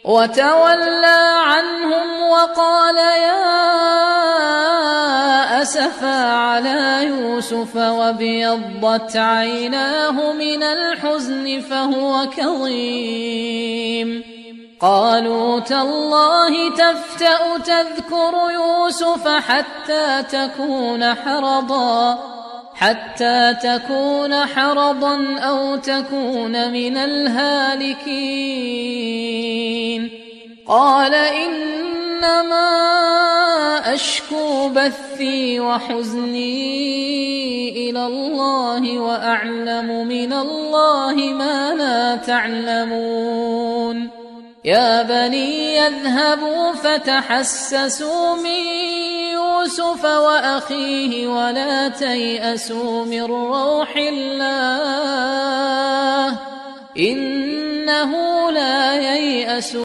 وتولى عنهم وقال يا أسفا على يوسف وابيضت عيناه من الحزن فهو كظيم. قالوا تالله تفتأ تذكر يوسف حتى تكون حرضا أو تكون من الهالكين. قال إنما أشكو بثي وحزني إلى الله وأعلم من الله ما لا تعلمون. يا بني يذهبوا فتحسسوا من يوسف وأخيه ولا تيأسوا من روح الله إنه لا ييأس